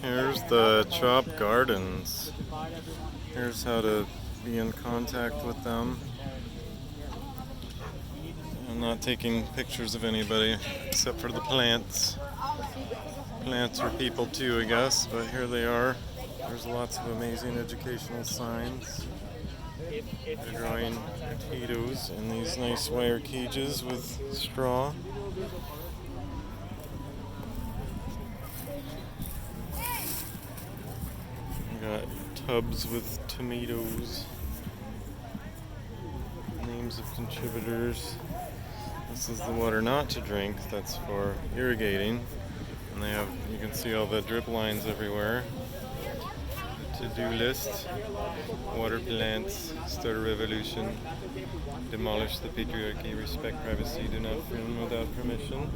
Here's the Chop Gardens. Here's how to be in contact with them. I'm not taking pictures of anybody except for the plants. Plants are people too, I guess, but here they are. There's lots of amazing educational signs. They're growing potatoes in these nice wire cages with straw. We got tubs with tomatoes. Names of contributors. This is the water not to drink. That's for irrigating. And they have, you can see all the drip lines everywhere. To-do list. Water plants. Start a revolution. Demolish the patriarchy. Respect privacy. Do not film without permission.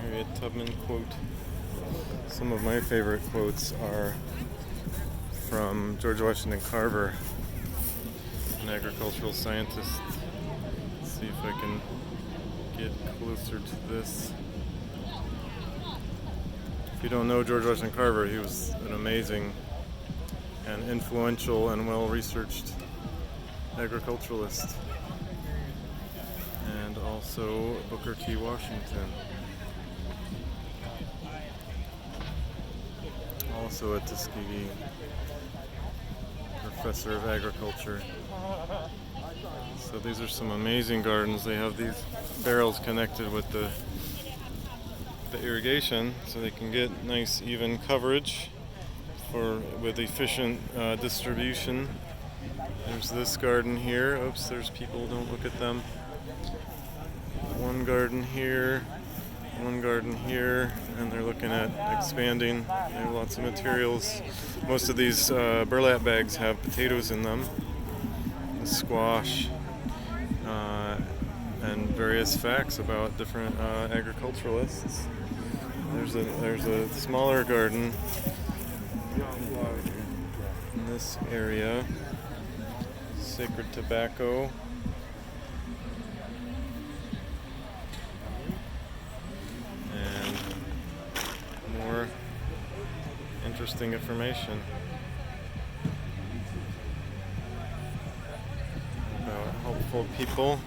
Harriet Tubman quote. Some of my favorite quotes are from George Washington Carver, an agricultural scientist. Let's see if I can get closer to this. If you don't know George Washington Carver, he was an amazing and influential and well-researched agriculturalist. And also Booker T. Washington. Also a Tuskegee professor of agriculture. So these are some amazing gardens. They have these barrels connected with the irrigation so they can get nice even coverage with efficient distribution. There's this garden here. Oops, there's people, don't look at them. One garden here, one garden here, and they're looking at expanding. They have lots of materials. Most of these burlap bags have potatoes in them, squash, and various facts about different agriculturalists. There's a smaller garden in this area. Sacred tobacco. And more interesting information about helpful people.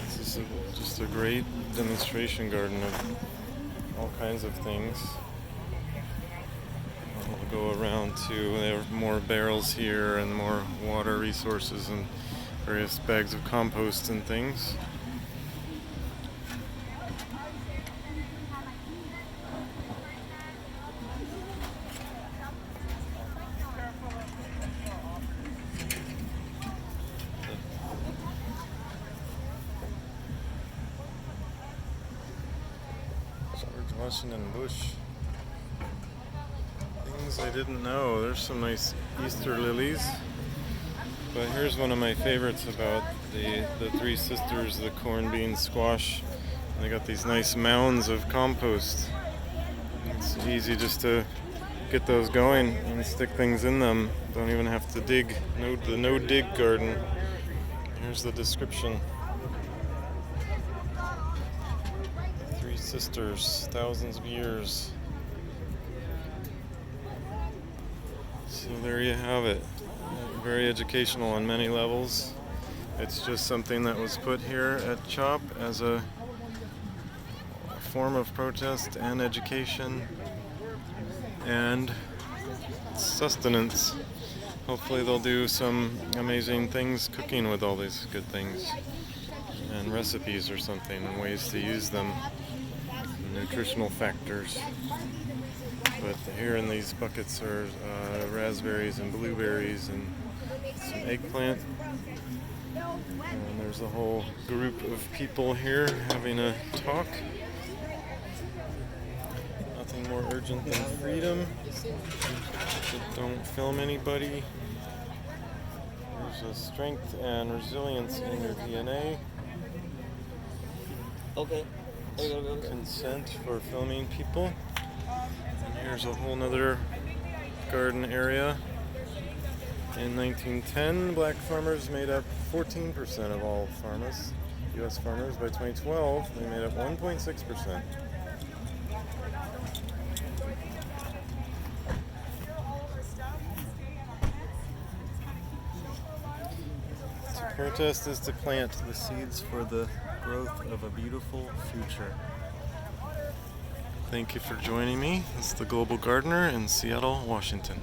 This is just a great demonstration garden of all kinds of things. We'll go around to, there are more barrels here and more water resources and various bags of compost and things. George Washington Bush. Things I didn't know. There's some nice Easter lilies. But here's one of my favorites about the Three Sisters, the corn, bean, squash. They got these nice mounds of compost. It's easy just to get those going and stick things in them. Don't even have to dig. The no-dig garden. Here's the description. Three Sisters, thousands of years. So there you have it. Very educational on many levels. It's just something that was put here at CHOP as a form of protest and education and sustenance. Hopefully they'll do some amazing things cooking with all these good things and recipes or something and ways to use them, nutritional factors. But here in these buckets are raspberries and blueberries and some eggplant. And there's a whole group of people here having a talk. Nothing more urgent than freedom. So don't film anybody. There's a strength and resilience in your DNA. Okay. Consent for filming people. And here's a whole nother garden area. In 1910, black farmers made up 14% of all U.S. farmers by 2012, they made up 1.6%. To protest is to plant the seeds for the growth of a beautiful future. Thank you for joining me. This is the Global Gardener in Seattle, Washington.